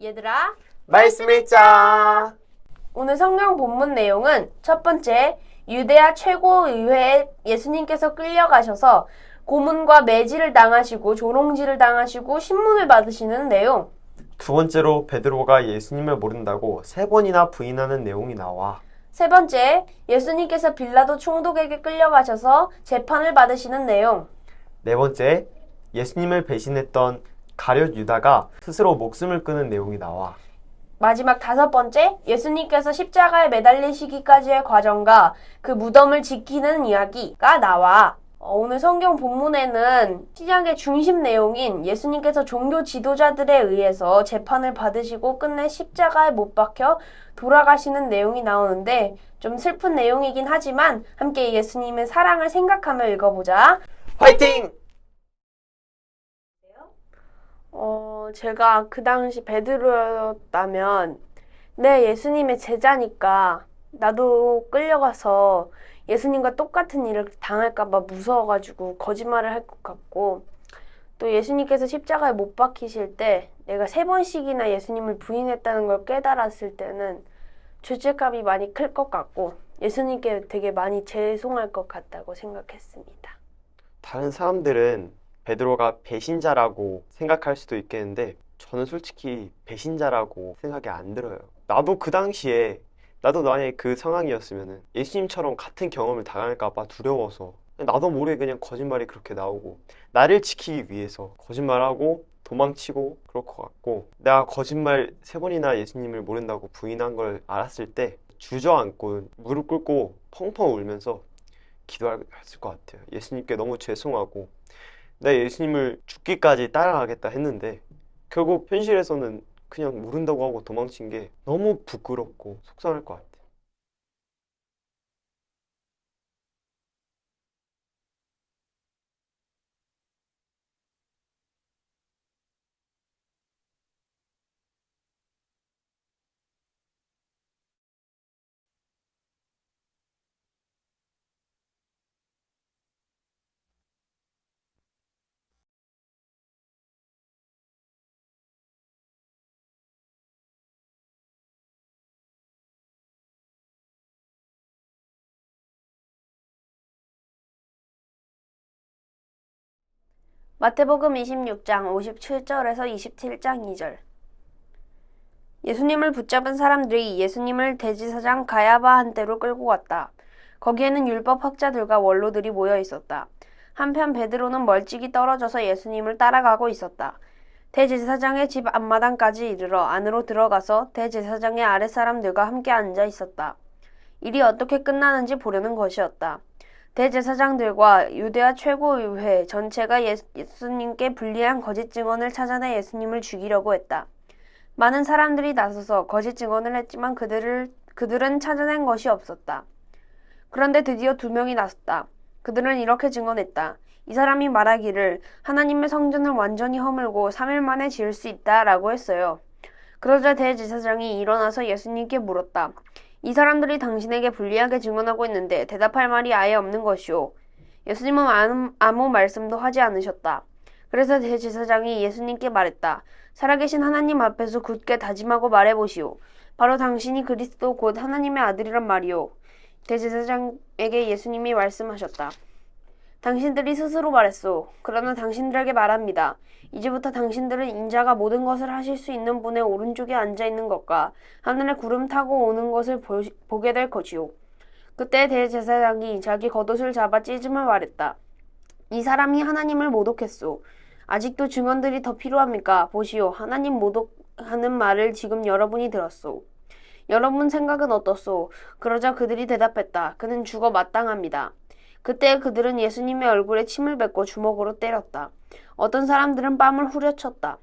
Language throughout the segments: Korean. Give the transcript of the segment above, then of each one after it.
얘들아, 말씀 읽자. 오늘 성경 본문 내용은 첫 번째, 유대아 최고의회에 예수님께서 끌려가셔서 고문과 매질을 당하시고 조롱질을 당하시고 신문을 받으시는 내용. 두 번째로 베드로가 예수님을 모른다고 3번이나 부인하는 내용이 나와. 세 번째, 예수님께서 빌라도 총독에게 끌려가셔서 재판을 받으시는 내용. 네 번째, 예수님을 배신했던 가룟 유다가 스스로 목숨을 끊은 내용이 나와. 마지막 다섯 번째, 예수님께서 십자가에 매달리시기까지의 과정과 그 무덤을 지키는 이야기가 나와. 오늘 성경 본문에는 시작의 중심 내용인 예수님께서 종교 지도자들에 의해서 재판을 받으시고 끝내 십자가에 못 박혀 돌아가시는 내용이 나오는데 좀 슬픈 내용이긴 하지만 함께 예수님의 사랑을 생각하며 읽어보자. 화이팅! 제가 그 당시 베드로였다면 예수님의 제자니까 나도 끌려가서 예수님과 똑같은 일을 당할까봐 무서워가지고 거짓말을 할 것 같고, 또 예수님께서 십자가에 못 박히실 때 내가 3번씩이나 예수님을 부인했다는 걸 깨달았을 때는 죄책감이 많이 클 것 같고 예수님께 되게 많이 죄송할 것 같다고 생각했습니다. 다른 사람들은 베드로가 배신자라고 생각할 수도 있겠는데 저는 솔직히 배신자라고 생각이 안 들어요. 나도 그 당시에 나도 만약에 그 상황이었으면 예수님처럼 같은 경험을 당할까 봐 두려워서 나도 모르게 그냥 거짓말이 그렇게 나오고 나를 지키기 위해서 거짓말하고 도망치고 그럴 것 같고, 내가 거짓말 3번이나 예수님을 모른다고 부인한 걸 알았을 때 주저앉고 무릎 꿇고 펑펑 울면서 기도했을 것 같아요. 예수님께 너무 죄송하고 내가 예수님을 죽기까지 따라가겠다 했는데 결국 현실에서는 그냥 모른다고 하고 도망친 게 너무 부끄럽고 속상할 것 같아요. 마태복음 26장 57절에서 27장 2절. 예수님을 붙잡은 사람들이 예수님을 대제사장 가야바한테로 끌고 갔다. 거기에는 율법학자들과 원로들이 모여 있었다. 한편 베드로는 멀찍이 떨어져서 예수님을 따라가고 있었다. 대제사장의 집 앞마당까지 이르러 안으로 들어가서 대제사장의 아랫사람들과 함께 앉아 있었다. 일이 어떻게 끝나는지 보려는 것이었다. 대제사장들과 유대아 최고의회 전체가 예수님께 불리한 거짓 증언을 찾아내 예수님을 죽이려고 했다. 많은 사람들이 나서서 거짓 증언을 했지만 그들은 찾아낸 것이 없었다. 그런데 드디어 2명이 나섰다. 그들은 이렇게 증언했다. 이 사람이 말하기를 하나님의 성전을 완전히 허물고 3일 만에 지을 수 있다 라고 했어요. 그러자 대제사장이 일어나서 예수님께 물었다. 이 사람들이 당신에게 불리하게 증언하고 있는데 대답할 말이 아예 없는 것이오. 예수님은 아무 말씀도 하지 않으셨다. 그래서 대제사장이 예수님께 말했다. 살아계신 하나님 앞에서 굳게 다짐하고 말해보시오. 바로 당신이 그리스도 곧 하나님의 아들이란 말이오. 대제사장에게 예수님이 말씀하셨다. 당신들이 스스로 말했소. 그러나 당신들에게 말합니다. 이제부터 당신들은 인자가 모든 것을 하실 수 있는 분의 오른쪽에 앉아있는 것과 하늘에 구름 타고 오는 것을 보게 될 것이오. 그때 대제사장이 자기 겉옷을 잡아 찢으며 말했다. 이 사람이 하나님을 모독했소. 아직도 증언들이 더 필요합니까? 보시오. 하나님 모독하는 말을 지금 여러분이 들었소. 여러분 생각은 어떻소? 그러자 그들이 대답했다. 그는 죽어 마땅합니다. 그때 그들은 예수님의 얼굴에 침을 뱉고 주먹으로 때렸다. 어떤 사람들은 뺨을 후려쳤다.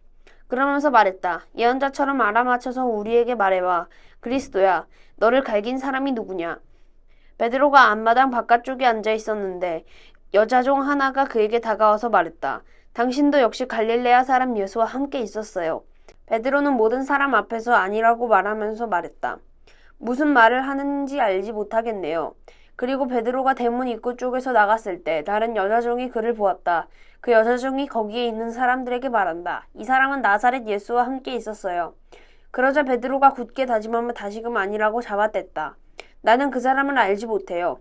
그러면서 말했다. 예언자처럼 알아맞혀서 우리에게 말해봐. 그리스도야, 너를 갈긴 사람이 누구냐? 베드로가 앞마당 바깥쪽에 앉아 있었는데 여자 종 하나가 그에게 다가와서 말했다. 당신도 역시 갈릴레아 사람 예수와 함께 있었어요. 베드로는 모든 사람 앞에서 아니라고 말하면서 말했다. 무슨 말을 하는지 알지 못하겠네요. 그리고 베드로가 대문 입구 쪽에서 나갔을 때 다른 여자종이 그를 보았다. 그 여자종이 거기에 있는 사람들에게 말한다. 이 사람은 나사렛 예수와 함께 있었어요. 그러자 베드로가 굳게 다짐하며 다시금 아니라고 잡아댔다. 나는 그 사람을 알지 못해요.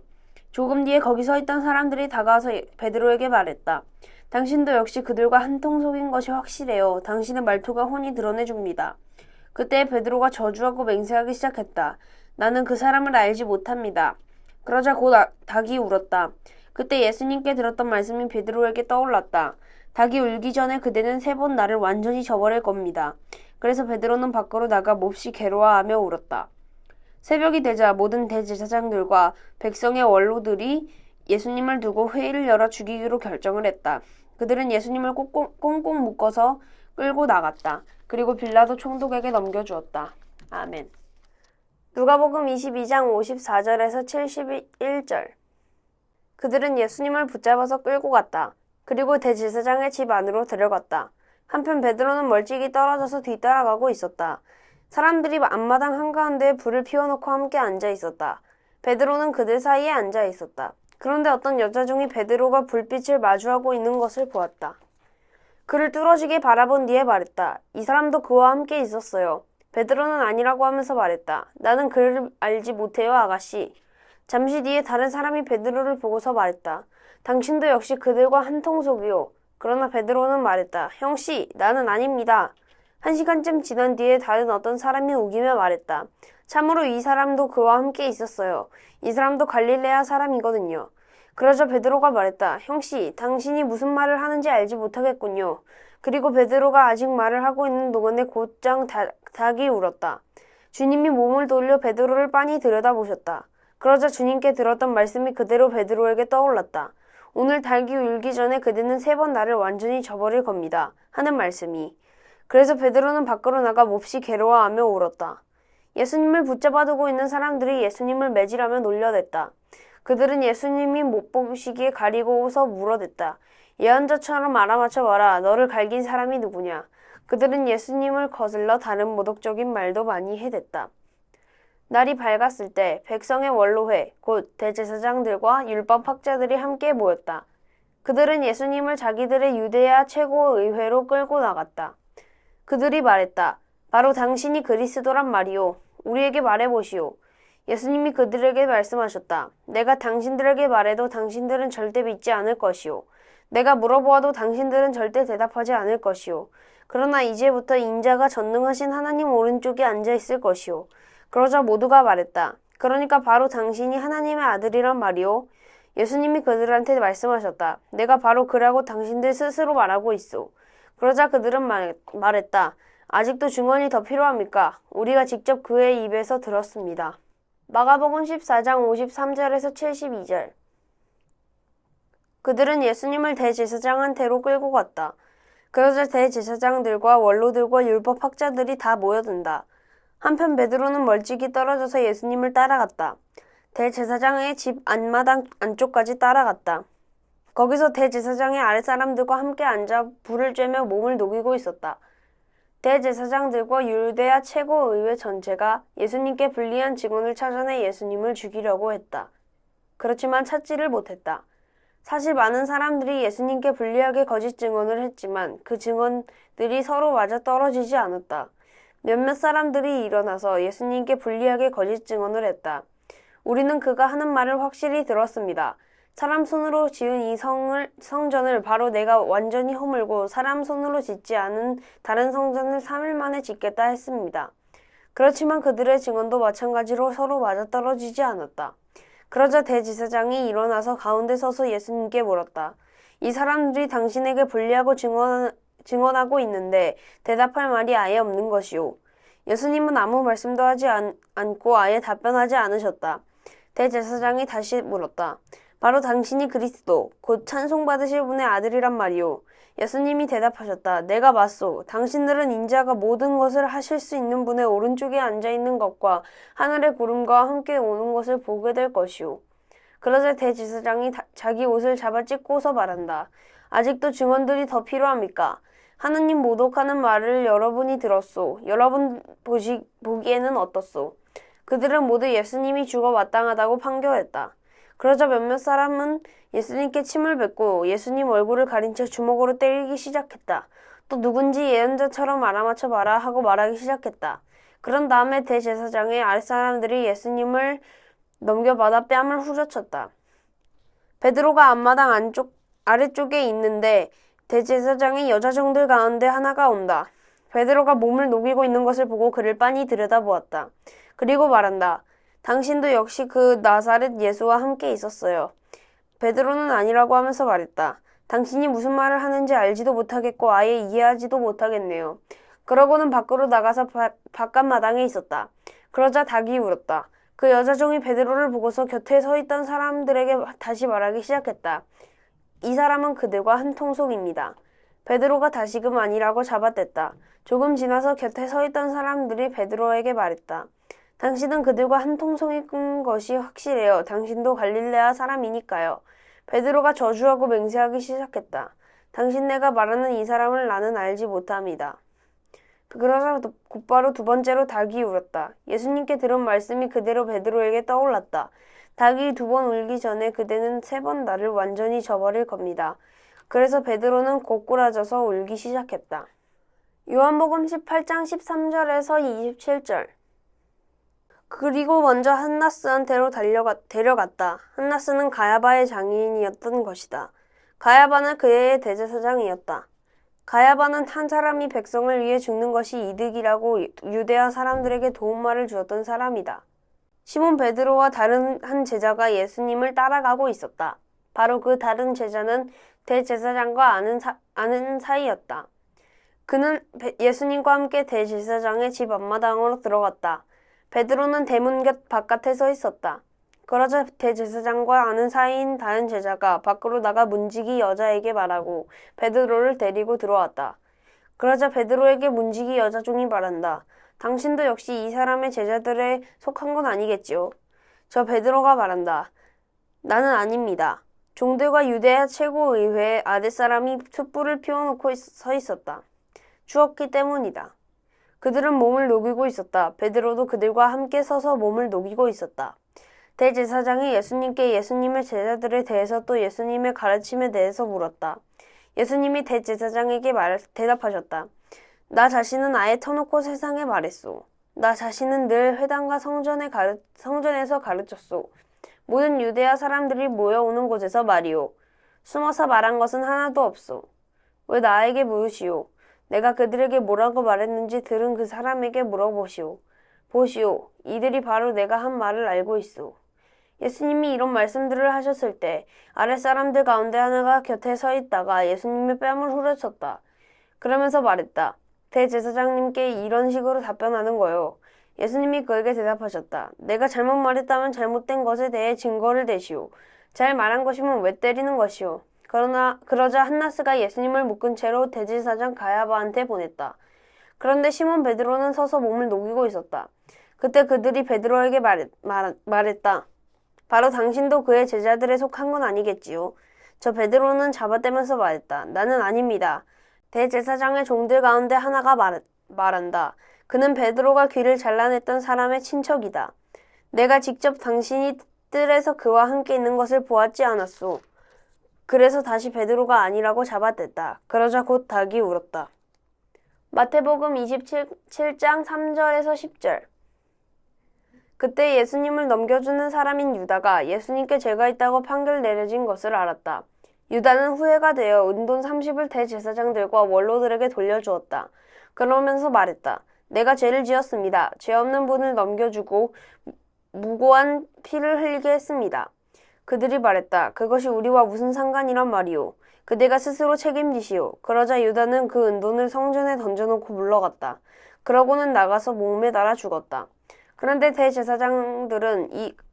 조금 뒤에 거기 서 있던 사람들이 다가와서 베드로에게 말했다. 당신도 역시 그들과 한통속인 것이 확실해요. 당신의 말투가 훤히 드러내줍니다. 그때 베드로가 저주하고 맹세하기 시작했다. 나는 그 사람을 알지 못합니다. 그러자 곧 닭이 울었다. 그때 예수님께 들었던 말씀이 베드로에게 떠올랐다. 닭이 울기 전에 그대는 3번 나를 완전히 저버릴 겁니다. 그래서 베드로는 밖으로 나가 몹시 괴로워하며 울었다. 새벽이 되자 모든 대제사장들과 백성의 원로들이 예수님을 두고 회의를 열어 죽이기로 결정을 했다. 그들은 예수님을 꽁꽁 묶어서 끌고 나갔다. 그리고 빌라도 총독에게 넘겨주었다. 아멘. 누가복음 22장 54절에서 71절. 그들은 예수님을 붙잡아서 끌고 갔다. 그리고 대제사장의 집 안으로 들어갔다. 한편 베드로는 멀찍이 떨어져서 뒤따라가고 있었다. 사람들이 앞마당 한가운데에 불을 피워놓고 함께 앉아 있었다. 베드로는 그들 사이에 앉아 있었다. 그런데 어떤 여자 종이 베드로가 불빛을 마주하고 있는 것을 보았다. 그를 뚫어지게 바라본 뒤에 말했다. 이 사람도 그와 함께 있었어요. 베드로는 아니라고 하면서 말했다. 나는 그를 알지 못해요, 아가씨. 잠시 뒤에 다른 사람이 베드로를 보고서 말했다. 당신도 역시 그들과 한통속이요. 그러나 베드로는 말했다. 형씨, 나는 아닙니다. 1시간쯤 지난 뒤에 다른 어떤 사람이 우기며 말했다. 참으로 이 사람도 그와 함께 있었어요. 이 사람도 갈릴레아 사람이거든요. 그러자 베드로가 말했다. 형씨, 당신이 무슨 말을 하는지 알지 못하겠군요. 그리고 베드로가 아직 말을 하고 있는 동안에 곧장 닭이 울었다. 주님이 몸을 돌려 베드로를 빤히 들여다보셨다. 그러자 주님께 들었던 말씀이 그대로 베드로에게 떠올랐다. 오늘 닭이 울기 전에 그대는 3번 나를 완전히 저버릴 겁니다. 하는 말씀이. 그래서 베드로는 밖으로 나가 몹시 괴로워하며 울었다. 예수님을 붙잡아 두고 있는 사람들이 예수님을 매질하며 놀려댔다. 그들은 예수님이 못 보시기에 가리고서 물어댔다. 예언자처럼 알아맞혀봐라. 너를 갈긴 사람이 누구냐. 그들은 예수님을 거슬러 다른 모독적인 말도 많이 해댔다. 날이 밝았을 때 백성의 원로회, 곧 대제사장들과 율법학자들이 함께 모였다. 그들은 예수님을 자기들의 유대야 최고의회로 끌고 나갔다. 그들이 말했다. 바로 당신이 그리스도란 말이오. 우리에게 말해보시오. 예수님이 그들에게 말씀하셨다. 내가 당신들에게 말해도 당신들은 절대 믿지 않을 것이오. 내가 물어보아도 당신들은 절대 대답하지 않을 것이오. 그러나 이제부터 인자가 전능하신 하나님 오른쪽에 앉아 있을 것이오. 그러자 모두가 말했다. 그러니까 바로 당신이 하나님의 아들이란 말이오. 예수님이 그들한테 말씀하셨다. 내가 바로 그라고 당신들 스스로 말하고 있소. 그러자 그들은 말했다. 아직도 증언이 더 필요합니까? 우리가 직접 그의 입에서 들었습니다. 마가복음 14장 53절에서 72절. 그들은 예수님을 대제사장한테로 끌고 갔다. 그러자 대제사장들과 원로들과 율법학자들이 다 모여든다. 한편 베드로는 멀찍이 떨어져서 예수님을 따라갔다. 대제사장의 집 안마당 안쪽까지 따라갔다. 거기서 대제사장의 아랫사람들과 함께 앉아 불을 쬐며 몸을 녹이고 있었다. 대제사장들과 유대야 최고의회 전체가 예수님께 불리한 증언을 찾아내 예수님을 죽이려고 했다. 그렇지만 찾지를 못했다. 사실 많은 사람들이 예수님께 불리하게 거짓 증언을 했지만 그 증언들이 서로 맞아떨어지지 않았다. 몇몇 사람들이 일어나서 예수님께 불리하게 거짓 증언을 했다. 우리는 그가 하는 말을 확실히 들었습니다. 사람 손으로 지은 이 성전을 바로 내가 완전히 허물고 사람 손으로 짓지 않은 다른 성전을 3일 만에 짓겠다 했습니다. 그렇지만 그들의 증언도 마찬가지로 서로 맞아떨어지지 않았다. 그러자 대제사장이 일어나서 가운데 서서 예수님께 물었다. 이 사람들이 당신에게 불리하고 증언하고 있는데 대답할 말이 아예 없는 것이오. 예수님은 아무 말씀도 하지 않고 아예 답변하지 않으셨다. 대제사장이 다시 물었다. 바로 당신이 그리스도, 곧 찬송받으실 분의 아들이란 말이오. 예수님이 대답하셨다. 내가 맞소. 당신들은 인자가 모든 것을 하실 수 있는 분의 오른쪽에 앉아있는 것과 하늘의 구름과 함께 오는 것을 보게 될 것이오. 그러자 대제사장이 자기 옷을 잡아 찢고서 말한다. 아직도 증언들이 더 필요합니까? 하느님 모독하는 말을 여러분이 들었소. 여러분 보기에는 어떻소? 그들은 모두 예수님이 죽어 마땅하다고 판결했다. 그러자 몇몇 사람은 예수님께 침을 뱉고 예수님 얼굴을 가린 채 주먹으로 때리기 시작했다. 또 누군지 예언자처럼 알아맞혀 봐라 하고 말하기 시작했다. 그런 다음에 대제사장의 아랫사람들이 예수님을 넘겨받아 뺨을 후려쳤다. 베드로가 앞마당 아래쪽에 있는데 대제사장의 여자종들 가운데 하나가 온다. 베드로가 몸을 녹이고 있는 것을 보고 그를 빤히 들여다보았다. 그리고 말한다. 당신도 역시 그 나사렛 예수와 함께 있었어요. 베드로는 아니라고 하면서 말했다. 당신이 무슨 말을 하는지 알지도 못하겠고 아예 이해하지도 못하겠네요. 그러고는 밖으로 나가서 바깥 마당에 있었다. 그러자 닭이 울었다. 그 여자종이 베드로를 보고서 곁에 서 있던 사람들에게 다시 말하기 시작했다. 이 사람은 그들과 한 통속입니다. 베드로가 다시금 아니라고 잡아댔다. 조금 지나서 곁에 서 있던 사람들이 베드로에게 말했다. 당신은 그들과 한 통속인 것이 확실해요. 당신도 갈릴레아 사람이니까요. 베드로가 저주하고 맹세하기 시작했다. 당신 내가 말하는 이 사람을 나는 알지 못합니다. 그러자 곧바로 두 번째로 닭이 울었다. 예수님께 들은 말씀이 그대로 베드로에게 떠올랐다. 닭이 두 번 울기 전에 그대는 세 번 나를 완전히 저버릴 겁니다. 그래서 베드로는 고꾸라져서 울기 시작했다. 요한복음 18장 13절에서 27절. 그리고 먼저 한나스한테로 데려갔다. 한나스는 가야바의 장인이었던 것이다. 가야바는 그의 대제사장이었다. 가야바는 한 사람이 백성을 위해 죽는 것이 이득이라고 유대아 사람들에게 도움말을 주었던 사람이다. 시몬 베드로와 다른 한 제자가 예수님을 따라가고 있었다. 바로 그 다른 제자는 대제사장과 아는 사이였다. 그는 예수님과 함께 대제사장의 집 앞마당으로 들어갔다. 베드로는 대문 곁 바깥에 서 있었다. 그러자 대제사장과 아는 사이인 다른 제자가 밖으로 나가 문지기 여자에게 말하고 베드로를 데리고 들어왔다. 그러자 베드로에게 문지기 여자종이 말한다. 당신도 역시 이 사람의 제자들에 속한 건 아니겠지요? 저 베드로가 말한다. 나는 아닙니다. 종들과 유대야 최고의회의 아랫사람이 촛불을 피워놓고 서 있었다. 추웠기 때문이다. 그들은 몸을 녹이고 있었다. 베드로도 그들과 함께 서서 몸을 녹이고 있었다. 대제사장이 예수님께 예수님의 제자들에 대해서 또 예수님의 가르침에 대해서 물었다. 예수님이 대제사장에게 대답하셨다. 나 자신은 아예 터놓고 세상에 말했소. 나 자신은 늘 회당과 성전에서 가르쳤소. 모든 유대아 사람들이 모여오는 곳에서 말이오. 숨어서 말한 것은 하나도 없소. 왜 나에게 물으시오? 내가 그들에게 뭐라고 말했는지 들은 그 사람에게 물어보시오. 보시오. 이들이 바로 내가 한 말을 알고 있소. 예수님이 이런 말씀들을 하셨을 때 아랫사람들 가운데 하나가 곁에 서 있다가 예수님의 뺨을 후려쳤다. 그러면서 말했다. 대제사장님께 이런 식으로 답변하는 거요. 예수님이 그에게 대답하셨다. 내가 잘못 말했다면 잘못된 것에 대해 증거를 대시오. 잘 말한 것이면 왜 때리는 것이오. 그러자 한나스가 예수님을 묶은 채로 대제사장 가야바한테 보냈다. 그런데 시몬 베드로는 서서 몸을 녹이고 있었다. 그때 그들이 베드로에게 말했다. 바로 당신도 그의 제자들에 속한 건 아니겠지요. 저 베드로는 잡아떼면서 말했다. 나는 아닙니다. 대제사장의 종들 가운데 하나가 말한다. 그는 베드로가 귀를 잘라냈던 사람의 친척이다. 내가 직접 당신이 뜰에서 그와 함께 있는 것을 보았지 않았소. 그래서 다시 베드로가 아니라고 잡아댔다. 그러자 곧 닭이 울었다. 마태복음 27장 3절에서 10절. 그때 예수님을 넘겨주는 사람인 유다가 예수님께 죄가 있다고 판결 내려진 것을 알았다. 유다는 후회가 되어 은돈 30을 대제사장들과 원로들에게 돌려주었다. 그러면서 말했다. 내가 죄를 지었습니다. 죄 없는 분을 넘겨주고 무고한 피를 흘리게 했습니다. 그들이 말했다. 그것이 우리와 무슨 상관이란 말이오. 그대가 스스로 책임지시오. 그러자 유다는 그 은돈을 성전에 던져놓고 물러갔다. 그러고는 나가서 목매달아 죽었다. 그런데 대제사장들은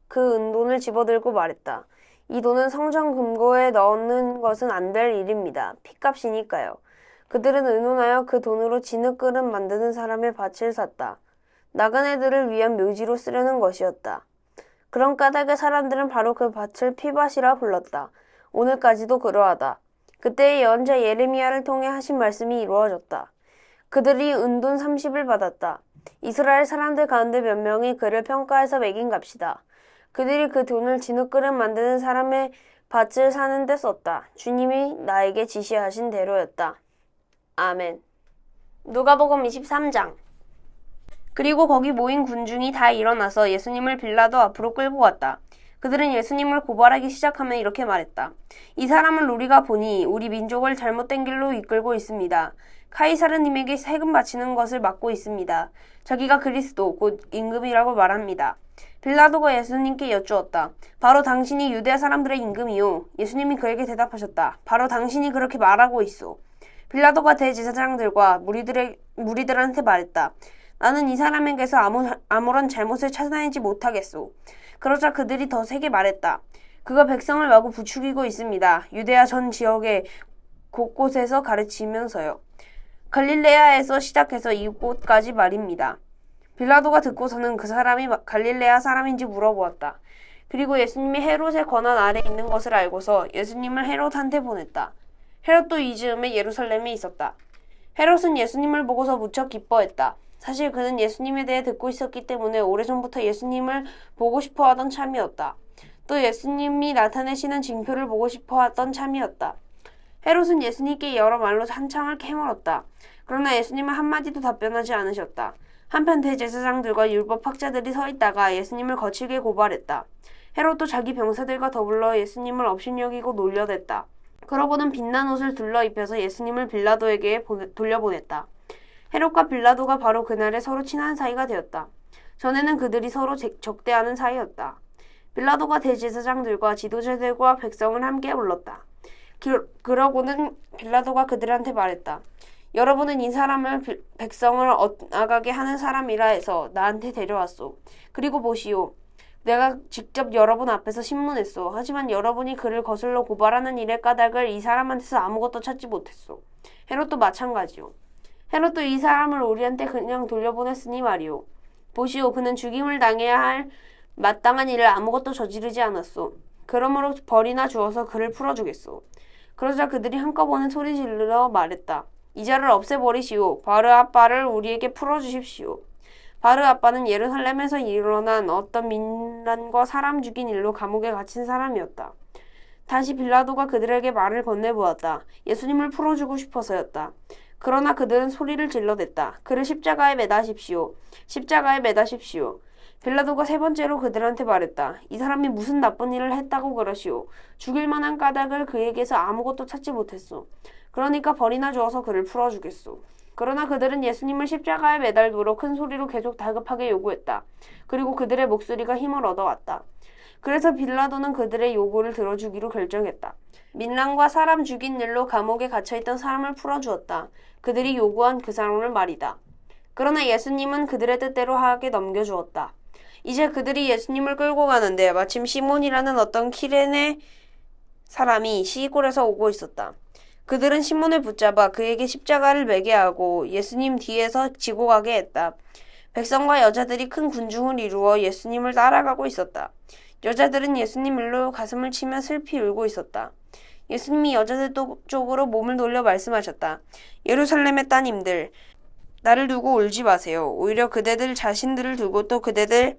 그 은돈을 집어들고 말했다. 이 돈은 성전 금고에 넣는 것은 안 될 일입니다. 핏값이니까요. 그들은 의논하여 그 돈으로 진흙그릇 만드는 사람의 밭을 샀다. 나그네들을 위한 묘지로 쓰려는 것이었다. 그런 까닭에 사람들은 바로 그 밭을 피밭이라 불렀다. 오늘까지도 그러하다. 그때의 예언자 예레미야를 통해 하신 말씀이 이루어졌다. 그들이 은돈 30을 받았다. 이스라엘 사람들 가운데 몇 명이 그를 평가해서 매긴 값이다. 그들이 그 돈을 진흙그릇 만드는 사람의 밭을 사는 데 썼다. 주님이 나에게 지시하신 대로였다. 아멘. 누가복음 23장. 그리고 거기 모인 군중이 다 일어나서 예수님을 빌라도 앞으로 끌고 갔다. 그들은 예수님을 고발하기 시작하며 이렇게 말했다. 이 사람을 우리가 보니 우리 민족을 잘못된 길로 이끌고 있습니다. 카이사르님에게 세금 바치는 것을 막고 있습니다. 자기가 그리스도 곧 임금이라고 말합니다. 빌라도가 예수님께 여쭈었다. 바로 당신이 유대아 사람들의 임금이요. 예수님이 그에게 대답하셨다. 바로 당신이 그렇게 말하고 있소. 빌라도가 대제사장들과 무리들한테 말했다. 나는 이 사람에게서 아무런 잘못을 찾아내지 못하겠소. 그러자 그들이 더 세게 말했다. 그가 백성을 마구 부추기고 있습니다. 유대아 전 지역의 곳곳에서 가르치면서요. 갈릴레아에서 시작해서 이곳까지 말입니다. 빌라도가 듣고서는 그 사람이 갈릴레아 사람인지 물어보았다. 그리고 예수님이 헤롯의 권한 아래 있는 것을 알고서 예수님을 헤롯한테 보냈다. 헤롯도 이 즈음에 예루살렘에 있었다. 헤롯은 예수님을 보고서 무척 기뻐했다. 사실 그는 예수님에 대해 듣고 있었기 때문에 오래전부터 예수님을 보고 싶어하던 참이었다. 또 예수님이 나타내시는 징표를 보고 싶어하던 참이었다. 헤롯은 예수님께 여러 말로 한참을 캐물었다. 그러나 예수님은 한마디도 답변하지 않으셨다. 한편 대제사장들과 율법학자들이 서 있다가 예수님을 거칠게 고발했다. 헤롯도 자기 병사들과 더불어 예수님을 업신여기고 놀려댔다. 그러고는 빛난 옷을 둘러 입혀서 예수님을 빌라도에게 돌려보냈다. 헤롯과 빌라도가 바로 그날에 서로 친한 사이가 되었다. 전에는 그들이 서로 적대하는 사이였다. 빌라도가 대제사장들과 지도자들과 백성을 함께 불렀다. 그러고는 빌라도가 그들한테 말했다. 여러분은 이 사람을 백성을 엇나가게 하는 사람이라 해서 나한테 데려왔소. 그리고 보시오. 내가 직접 여러분 앞에서 신문했소. 하지만 여러분이 그를 거슬러 고발하는 일의 까닭을 이 사람한테서 아무것도 찾지 못했소. 헤롯도 마찬가지요. 헤롯도 이 사람을 우리한테 그냥 돌려보냈으니 말이오. 보시오. 그는 죽임을 당해야 할 마땅한 일을 아무것도 저지르지 않았소. 그러므로 벌이나 주어서 그를 풀어주겠소. 그러자 그들이 한꺼번에 소리 지르러 말했다. 이 자를 없애버리시오. 바르아빠를 우리에게 풀어주십시오. 바르아빠는 예루살렘에서 일어난 어떤 민란과 사람 죽인 일로 감옥에 갇힌 사람이었다. 다시 빌라도가 그들에게 말을 건네보았다. 예수님을 풀어주고 싶어서였다. 그러나 그들은 소리를 질러댔다. 그를 십자가에 매다십시오. 십자가에 매다십시오. 빌라도가 세 번째로 그들한테 말했다. 이 사람이 무슨 나쁜 일을 했다고 그러시오. 죽일 만한 까닭을 그에게서 아무것도 찾지 못했소. 그러니까 벌이나 주어서 그를 풀어주겠소. 그러나 그들은 예수님을 십자가에 매달도록 큰 소리로 계속 다급하게 요구했다. 그리고 그들의 목소리가 힘을 얻어왔다. 그래서 빌라도는 그들의 요구를 들어주기로 결정했다. 민랑과 사람 죽인 일로 감옥에 갇혀있던 사람을 풀어주었다. 그들이 요구한 그 사람을 말이다. 그러나 예수님은 그들의 뜻대로 하게 넘겨주었다. 이제 그들이 예수님을 끌고 가는데 마침 시몬이라는 어떤 키레네 사람이 시골에서 오고 있었다. 그들은 시몬을 붙잡아 그에게 십자가를 매게 하고 예수님 뒤에서 지고 가게 했다. 백성과 여자들이 큰 군중을 이루어 예수님을 따라가고 있었다. 여자들은 예수님 일로 가슴을 치며 슬피 울고 있었다. 예수님이 여자들 쪽으로 몸을 돌려 말씀하셨다. 예루살렘의 따님들, 나를 두고 울지 마세요. 오히려 그대들 자신들을 두고 또 그대들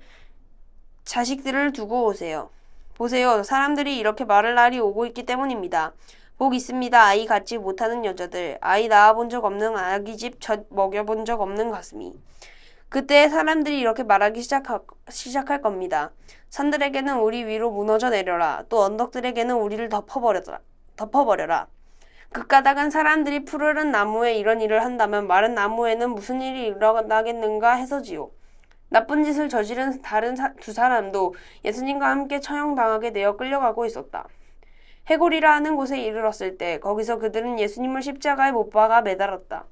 자식들을 두고 오세요. 보세요. 사람들이 이렇게 말할 날이 오고 있기 때문입니다. 복 있습니다. 아이 갖지 못하는 여자들, 아이 낳아본 적 없는 아기집 젖 먹여본 적 없는 가슴이. 그때 사람들이 이렇게 말하기 시작할 겁니다. 산들에게는 우리 위로 무너져 내려라. 또 언덕들에게는 우리를 덮어버려라. 그 까닭은 사람들이 푸르른 나무에 이런 일을 한다면 마른 나무에는 무슨 일이 일어나겠는가 해서지요. 나쁜 짓을 저지른 다른 두 사람도 예수님과 함께 처형당하게 되어 끌려가고 있었다. 해골이라 하는 곳에 이르렀을 때 거기서 그들은 예수님을 십자가에 못 박아 매달았다.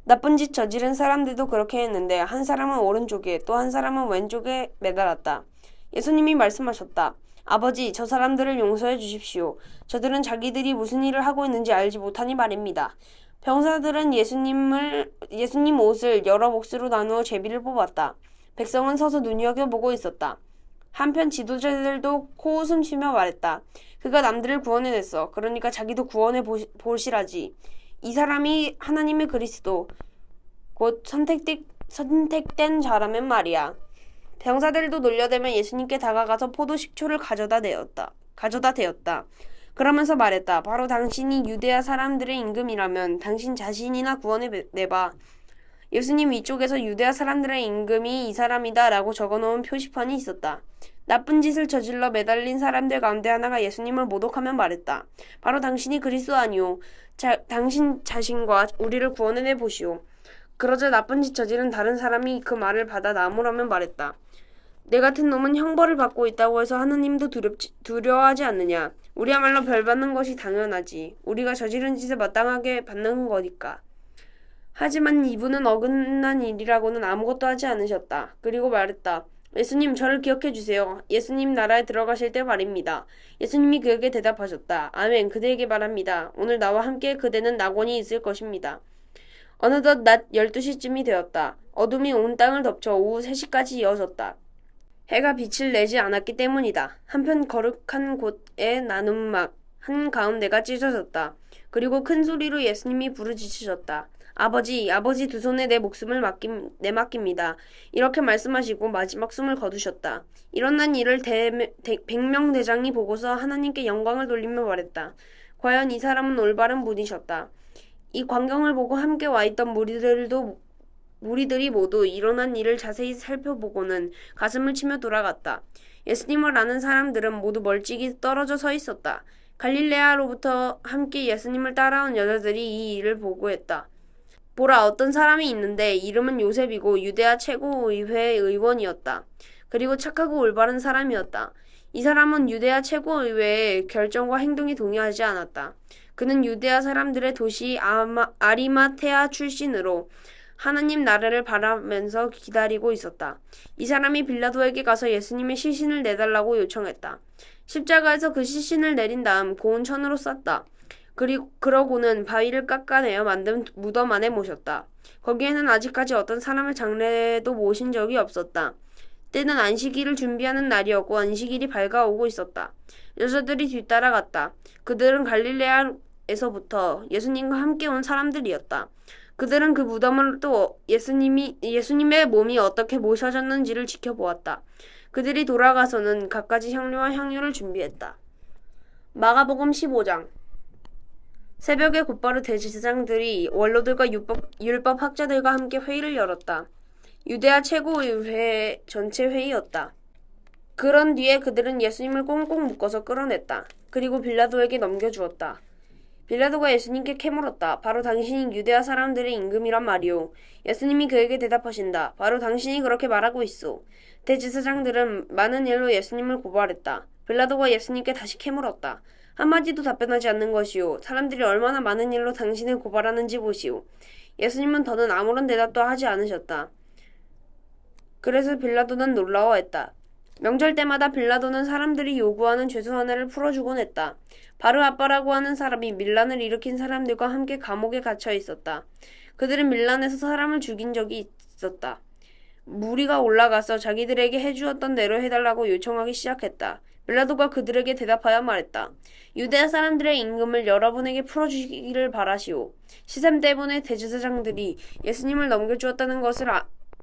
나쁜 짓 저지른 사람들도 그렇게 했는데 한 사람은 오른쪽에 또 한 사람은 왼쪽에 매달았다. 예수님이 말씀하셨다. 아버지, 저 사람들을 용서해 주십시오. 저들은 자기들이 무슨 일을 하고 있는지 알지 못하니 말입니다. 병사들은 예수님 옷을 여러 몫으로 나누어 제비를 뽑았다. 백성은 서서 눈여겨보고 있었다. 한편 지도자들도 코웃음 치며 말했다. 그가 남들을 구원해냈어. 그러니까 자기도 구원해 보시라지. 이 사람이 하나님의 그리스도, 곧 선택된 자라면 말이야. 병사들도 놀려대며 예수님께 다가가서 포도 식초를 가져다 대었다. 그러면서 말했다. 바로 당신이 유대아 사람들의 임금이라면 당신 자신이나 구원해 내봐. 예수님 위쪽에서 유대아 사람들의 임금이 이 사람이다 라고 적어놓은 표시판이 있었다. 나쁜 짓을 저질러 매달린 사람들 가운데 하나가 예수님을 모독하며 말했다. 바로 당신이 그리스도 아니오. 당신 자신과 우리를 구원해내 보시오. 그러자 나쁜 짓 저지른 다른 사람이 그 말을 받아 나무라며 말했다. 내 같은 놈은 형벌을 받고 있다고 해서 하느님도 두려워하지 않느냐. 우리야말로 벌 받는 것이 당연하지. 우리가 저지른 짓에 마땅하게 받는 거니까. 하지만 이분은 어긋난 일이라고는 아무것도 하지 않으셨다. 그리고 말했다. 예수님, 저를 기억해 주세요. 예수님 나라에 들어가실 때 말입니다. 예수님이 그에게 대답하셨다. 아멘, 그대에게 말합니다. 오늘 나와 함께 그대는 낙원이 있을 것입니다. 어느덧 낮 12시쯤이 되었다. 어둠이 온 땅을 덮쳐 오후 3시까지 이어졌다. 해가 빛을 내지 않았기 때문이다. 한편 거룩한 곳의 나눔막 한가운데가 찢어졌다. 그리고 큰 소리로 예수님이 부르짖으셨다. 아버지 두 손에 내 목숨을 내맡깁니다. 이렇게 말씀하시고 마지막 숨을 거두셨다. 일어난 일을 백명대장이 보고서 하나님께 영광을 돌리며 말했다. 과연 이 사람은 올바른 분이셨다. 이 광경을 보고 함께 와있던 무리들이 모두 일어난 일을 자세히 살펴보고는 가슴을 치며 돌아갔다. 예수님을 아는 사람들은 모두 멀찍이 떨어져 서 있었다. 갈릴레아로부터 함께 예수님을 따라온 여자들이 이 일을 보고했다. 보라, 어떤 사람이 있는데 이름은 요셉이고 유대아 최고의회 의원이었다. 그리고 착하고 올바른 사람이었다. 이 사람은 유대아 최고의회의 결정과 행동이 동의하지 않았다. 그는 유대아 사람들의 도시 아리마테아 출신으로 하나님 나라를 바라면서 기다리고 있었다. 이 사람이 빌라도에게 가서 예수님의 시신을 내달라고 요청했다. 십자가에서 그 시신을 내린 다음 고운 천으로 쌌다. 그러고는 바위를 깎아내어 만든 무덤 안에 모셨다. 거기에는 아직까지 어떤 사람의 장례도 모신 적이 없었다. 때는 안식일을 준비하는 날이었고 안식일이 밝아오고 있었다. 여자들이 뒤따라갔다. 그들은 갈릴레아에서부터 예수님과 함께 온 사람들이었다. 그들은 그 무덤을 또 예수님의 몸이 어떻게 모셔졌는지를 지켜보았다. 그들이 돌아가서는 갖가지 향료와 향유를 준비했다. 마가복음 15장. 새벽에 곧바로 대제사장들이 원로들과 율법 학자들과 함께 회의를 열었다. 유대아 최고의회 전체 회의였다. 그런 뒤에 그들은 예수님을 꽁꽁 묶어서 끌어냈다. 그리고 빌라도에게 넘겨주었다. 빌라도가 예수님께 캐물었다. 바로 당신이 유대아 사람들의 임금이란 말이오. 예수님이 그에게 대답하신다. 바로 당신이 그렇게 말하고 있소. 대제사장들은 많은 일로 예수님을 고발했다. 빌라도가 예수님께 다시 캐물었다. 한마디도 답변하지 않는 것이오. 사람들이 얼마나 많은 일로 당신을 고발하는지 보시오. 예수님은 더는 아무런 대답도 하지 않으셨다. 그래서 빌라도는 놀라워했다. 명절 때마다 빌라도는 사람들이 요구하는 죄수 하나를 풀어주곤 했다. 바르아바라고 하는 사람이 밀란을 일으킨 사람들과 함께 감옥에 갇혀 있었다. 그들은 밀란에서 사람을 죽인 적이 있었다. 무리가 올라가서 자기들에게 해주었던 대로 해달라고 요청하기 시작했다. 빌라도가 그들에게 대답하여 말했다. 유대아 사람들의 임금을 여러분에게 풀어주기를 바라시오. 시샘 때문에 대제사장들이 예수님을 넘겨주었다는 것을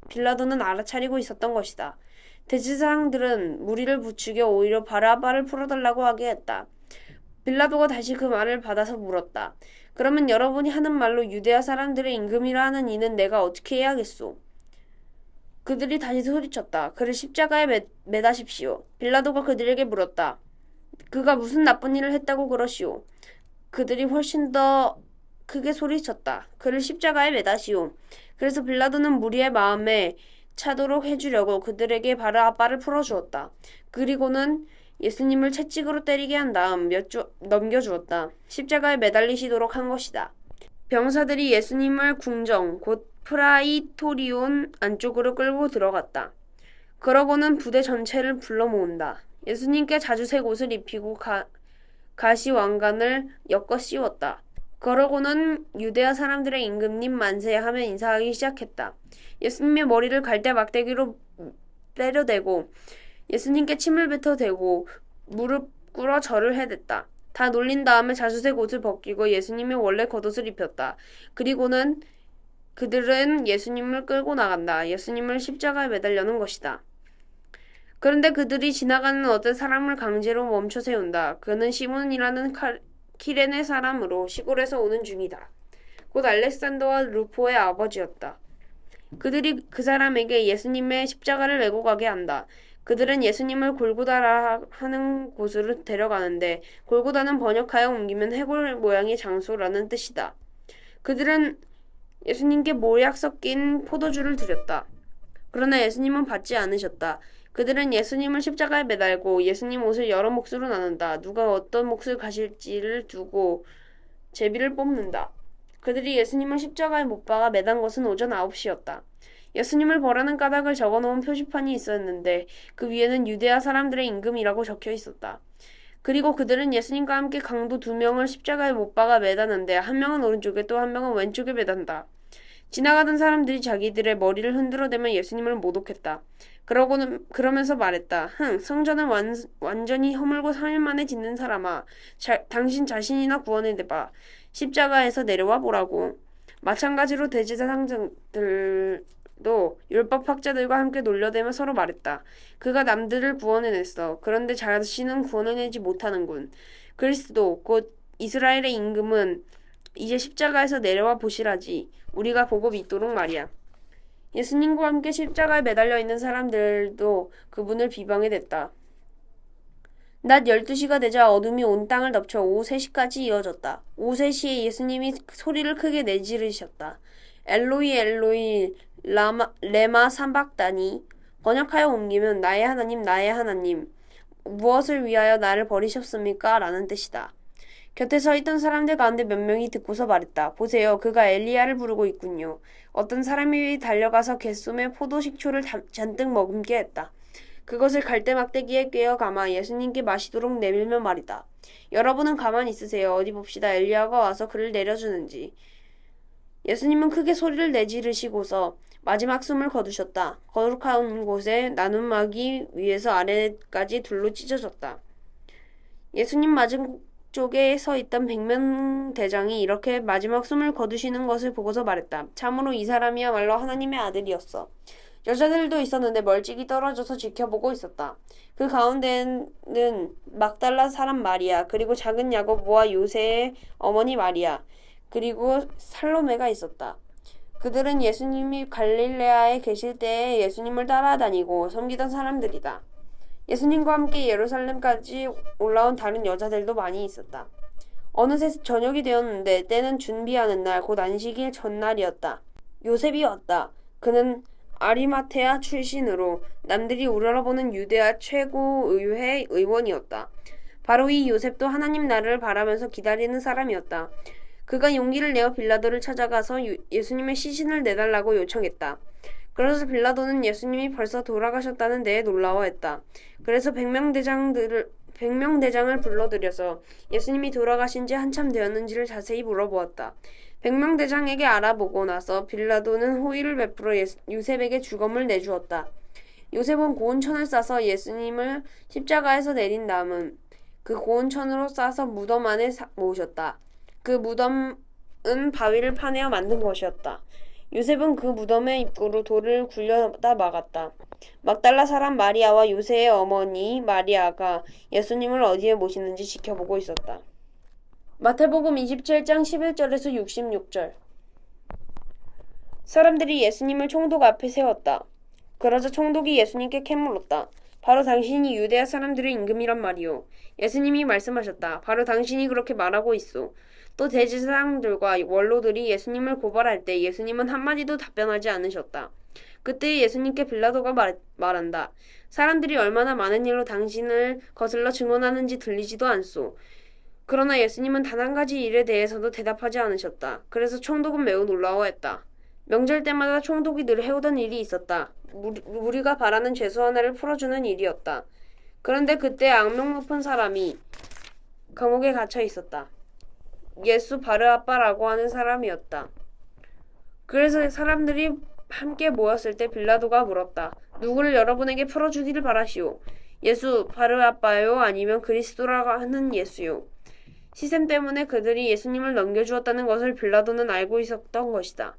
빌라도는 알아차리고 있었던 것이다. 대제사장들은 무리를 부추겨 오히려 바르아바를 풀어달라고 하게 했다. 빌라도가 다시 그 말을 받아서 물었다. 그러면 여러분이 하는 말로 유대아 사람들의 임금이라 하는 이는 내가 어떻게 해야겠소? 그들이 다시 소리쳤다. 그를 십자가에 매다십시오. 빌라도가 그들에게 물었다. 그가 무슨 나쁜 일을 했다고 그러시오? 그들이 훨씬 더 크게 소리쳤다. 그를 십자가에 매다시오. 그래서 빌라도는 무리의 마음에 차도록 해주려고 그들에게 바르아바를 풀어주었다. 그리고는 예수님을 채찍으로 때리게 한 다음 몇 주 넘겨주었다. 십자가에 매달리시도록 한 것이다. 병사들이 예수님을 궁정 곧 프라이토리온 안쪽으로 끌고 들어갔다. 그러고는 부대 전체를 불러 모은다. 예수님께 자주색 옷을 입히고 가시 왕관을 엮어 씌웠다. 그러고는 유대아 사람들의 임금님 만세 하며 인사하기 시작했다. 예수님의 머리를 갈대 막대기로 때려대고 예수님께 침을 뱉어대고 무릎 꿇어 절을 해댔다. 다 놀린 다음에 자주색 옷을 벗기고 예수님의 원래 겉옷을 입혔다. 그리고는 그들은 예수님을 끌고 나간다. 예수님을 십자가에 매달려는 것이다. 그런데 그들이 지나가는 어떤 사람을 강제로 멈춰 세운다. 그는 시몬이라는 키레네 사람으로 시골에서 오는 중이다. 곧 알렉산더와 루포의 아버지였다. 그들이 그 사람에게 예수님의 십자가를 메고 가게 한다. 그들은 예수님을 골고다라 하는 곳으로 데려가는데 골고다는 번역하여 옮기면 해골 모양의 장소라는 뜻이다. 그들은 예수님께 모약 섞인 포도주를 드렸다. 그러나 예수님은 받지 않으셨다. 그들은 예수님을 십자가에 매달고 예수님 옷을 여러 몫으로 나눈다. 누가 어떤 몫을 가실지를 두고 제비를 뽑는다. 그들이 예수님을 십자가에 못 박아 매단 것은 오전 9시였다. 예수님을 벌하는 까닭을 적어놓은 표지판이 있었는데 그 위에는 유대아 사람들의 임금이라고 적혀 있었다. 그리고 그들은 예수님과 함께 강도 2명을 십자가에 못 박아 매다는데 한 명은 오른쪽에 또 한 명은 왼쪽에 매단다. 지나가던 사람들이 자기들의 머리를 흔들어대며 예수님을 모독했다. 그러면서 말했다. 성전을 완전히 허물고 3일 만에 짓는 사람아, 당신 자신이나 구원해내봐. 십자가에서 내려와 보라고. 마찬가지로 대제사장들도 율법학자들과 함께 놀려대며 서로 말했다. 그가 남들을 구원해냈어. 그런데 자신은 구원해내지 못하는군. 그리스도 곧 이스라엘의 임금은 이제 십자가에서 내려와 보시라지. 우리가 보고 믿도록 말이야. 예수님과 함께 십자가에 매달려 있는 사람들도 그분을 비방해댔다. 낮 12시가 되자 어둠이 온 땅을 덮쳐 오후 3시까지 이어졌다. 오후 3시에 예수님이 소리를 크게 내지르셨다. 엘로이 엘로이 레마 삼박다니. 번역하여 옮기면 나의 하나님 무엇을 위하여 나를 버리셨습니까? 라는 뜻이다. 곁에 서 있던 사람들 가운데 몇 명이 듣고서 말했다. 보세요. 그가 엘리야를 부르고 있군요. 어떤 사람이 달려가서 갯솜에 포도식초를 잔뜩 머금게 했다. 그것을 갈대 막대기에 꿰어 감아 예수님께 마시도록 내밀며 말이다. 여러분은 가만히 있으세요. 어디 봅시다. 엘리야가 와서 그를 내려주는지. 예수님은 크게 소리를 내지르시고서 마지막 숨을 거두셨다. 거룩한 곳에 나눔막이 위에서 아래까지 둘로 찢어졌다. 예수님 맞은 쪽에 서 있던 100명 대장이 이렇게 마지막 숨을 거두시는 것을 보고서 말했다. 참으로 이 사람이야말로 하나님의 아들이었어. 여자들도 있었는데 멀찍이 떨어져서 지켜보고 있었다. 그 가운데는 막달라 사람 마리아, 그리고 작은 야고보와 요새의 어머니 마리아, 그리고 살로메가 있었다. 그들은 예수님이 갈릴레아에 계실 때에 예수님을 따라다니고 섬기던 사람들이다. 예수님과 함께 예루살렘까지 올라온 다른 여자들도 많이 있었다. 어느새 저녁이 되었는데 때는 준비하는 날, 곧 안식일 전날이었다. 요셉이 왔다. 그는 아리마테아 출신으로 남들이 우러러보는 유대아 최고의회 의원이었다. 바로 이 요셉도 하나님 나라를 바라면서 기다리는 사람이었다. 그가 용기를 내어 빌라도를 찾아가서 예수님의 시신을 내달라고 요청했다. 그래서 빌라도는 예수님이 벌써 돌아가셨다는 데에 놀라워했다. 그래서 100명 대장을 불러들여서 예수님이 돌아가신 지 한참 되었는지를 자세히 물어보았다. 100명 대장에게 알아보고 나서 빌라도는 호의를 베풀어 요셉에게 주검을 내주었다. 요셉은 고운 천을 싸서 예수님을 십자가에서 내린 다음은 그 고운 천으로 싸서 무덤 안에 모으셨다. 그 무덤은 바위를 파내어 만든 것이었다. 요셉은 그 무덤의 입구로 돌을 굴려다 막았다. 막달라 사람 마리아와 요새의 어머니 마리아가 예수님을 어디에 모시는지 지켜보고 있었다. 마태복음 27장 11절에서 66절. 사람들이 예수님을 총독 앞에 세웠다. 그러자 총독이 예수님께 캐물었다. 바로 당신이 유대아 사람들의 임금이란 말이오. 예수님이 말씀하셨다. 바로 당신이 그렇게 말하고 있소. 또 대제사장들과 원로들이 예수님을 고발할 때 예수님은 한마디도 답변하지 않으셨다. 그때 예수님께 빌라도가 말한다. 사람들이 얼마나 많은 일로 당신을 거슬러 증언하는지 들리지도 않소. 그러나 예수님은 단 한 가지 일에 대해서도 대답하지 않으셨다. 그래서 총독은 매우 놀라워했다. 명절 때마다 총독이 늘 해오던 일이 있었다. 우리가 바라는 죄수 하나를 풀어주는 일이었다. 그런데 그때 악명 높은 사람이 감옥에 갇혀 있었다. 예수 바르아바라고 하는 사람이었다. 그래서 사람들이 함께 모였을 때 빌라도가 물었다. 누구를 여러분에게 풀어주기를 바라시오? 예수 바르아바요? 아니면 그리스도라고 하는 예수요? 시샘 때문에 그들이 예수님을 넘겨주었다는 것을 빌라도는 알고 있었던 것이다.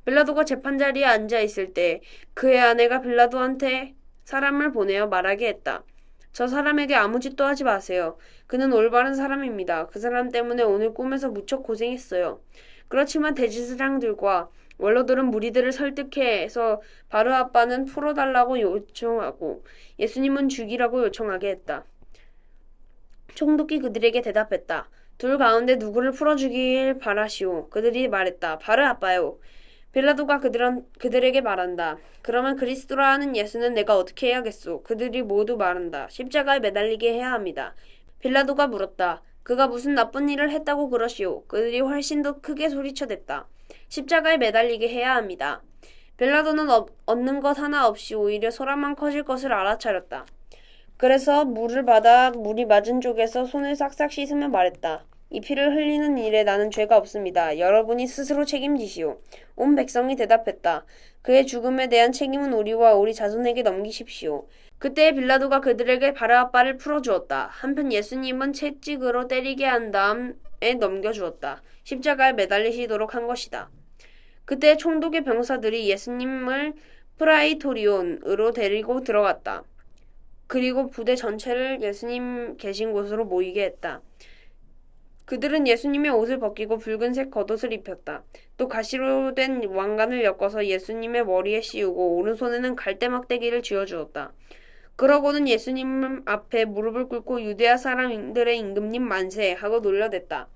빌라도가 재판자리에 앉아 있을 때 그의 아내가 빌라도한테 사람을 보내어 말하게 했다. 저 사람에게 아무 짓도 하지 마세요. 그는 올바른 사람입니다. 그 사람 때문에 오늘 꿈에서 무척 고생했어요. 그렇지만 대제사장들과 원로들은 무리들을 설득해서 바르아바는 풀어달라고 요청하고 예수님은 죽이라고 요청하게 했다. 총독이 그들에게 대답했다. 둘 가운데 누구를 풀어주길 바라시오. 그들이 말했다. 바르아바요. 빌라도가 그들에게 말한다. 그러면 그리스도라 하는 예수는 내가 어떻게 해야겠소? 그들이 모두 말한다. 십자가에 매달리게 해야 합니다. 빌라도가 물었다. 그가 무슨 나쁜 일을 했다고 그러시오? 그들이 훨씬 더 크게 소리쳐댔다. 십자가에 매달리게 해야 합니다. 빌라도는 얻는 것 하나 없이 오히려 소란만 커질 것을 알아차렸다. 그래서 물을 받아 물이 맞은 쪽에서 손을 싹싹 씻으며 말했다. 이 피를 흘리는 일에 나는 죄가 없습니다. 여러분이 스스로 책임지시오. 온 백성이 대답했다. 그의 죽음에 대한 책임은 우리와 우리 자손에게 넘기십시오. 그때 빌라도가 그들에게 바르아바를 풀어주었다. 한편 예수님은 채찍으로 때리게 한 다음에 넘겨주었다. 십자가에 매달리시도록 한 것이다. 그때 총독의 병사들이 예수님을 프라이토리온으로 데리고 들어갔다. 그리고 부대 전체를 예수님 계신 곳으로 모이게 했다. 그들은 예수님의 옷을 벗기고 붉은색 겉옷을 입혔다. 또 가시로 된 왕관을 엮어서 예수님의 머리에 씌우고 오른손에는 갈대 막대기를 쥐어주었다. 그러고는 예수님 앞에 무릎을 꿇고 유대아 사람들의 임금님 만세 하고 놀려댔다.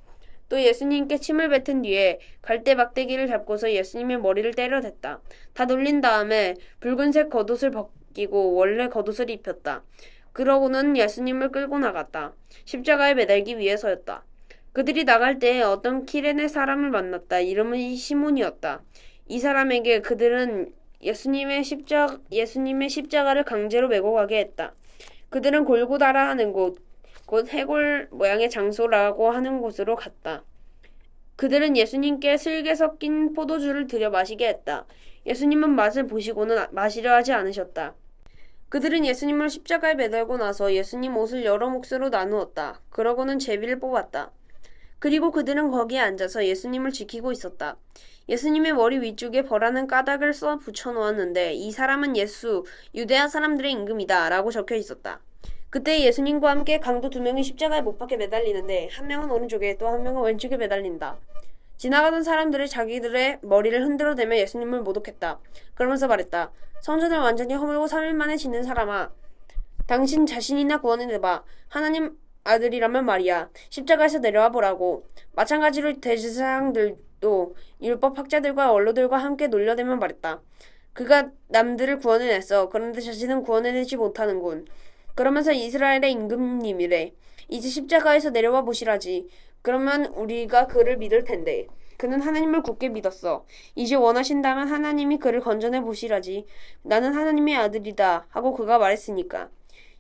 또 예수님께 침을 뱉은 뒤에 갈대 막대기를 잡고서 예수님의 머리를 때려댔다. 다 놀린 다음에 붉은색 겉옷을 벗기고 원래 겉옷을 입혔다. 그러고는 예수님을 끌고 나갔다. 십자가에 매달기 위해서였다. 그들이 나갈 때에 어떤 키레네 사람을 만났다. 이름은 시몬이었다. 이 사람에게 그들은 예수님의 십자가를 강제로 메고 가게 했다. 그들은 골고다라 하는 곳, 곧 해골 모양의 장소라고 하는 곳으로 갔다. 그들은 예수님께 슬게 섞인 포도주를 들여 마시게 했다. 예수님은 맛을 보시고는 마시려 하지 않으셨다. 그들은 예수님을 십자가에 매달고 나서 예수님 옷을 여러 몫으로 나누었다. 그러고는 제비를 뽑았다. 그리고 그들은 거기에 앉아서 예수님을 지키고 있었다. 예수님의 머리 위쪽에 벌하는 까닭을 써 붙여놓았는데 이 사람은 예수, 유대아 사람들의 임금이다 라고 적혀 있었다. 그때 예수님과 함께 강도 2명이 십자가에 못 박혀 매달리는데 한 명은 오른쪽에 또 한 명은 왼쪽에 매달린다. 지나가던 사람들이 자기들의 머리를 흔들어대며 예수님을 모독했다. 그러면서 말했다. 성전을 완전히 허물고 3일 만에 짓는 사람아. 당신 자신이나 구원해내봐. 하나님 아들이라면 말이야. 십자가에서 내려와 보라고. 마찬가지로 대제사장들도 율법학자들과 원로들과 함께 놀려대며 말했다. 그가 남들을 구원해냈어. 그런데 자신은 구원해내지 못하는군. 그러면서 이스라엘의 임금님이래. 이제 십자가에서 내려와 보시라지. 그러면 우리가 그를 믿을 텐데. 그는 하나님을 굳게 믿었어. 이제 원하신다면 하나님이 그를 건져내 보시라지. 나는 하나님의 아들이다 하고 그가 말했으니까.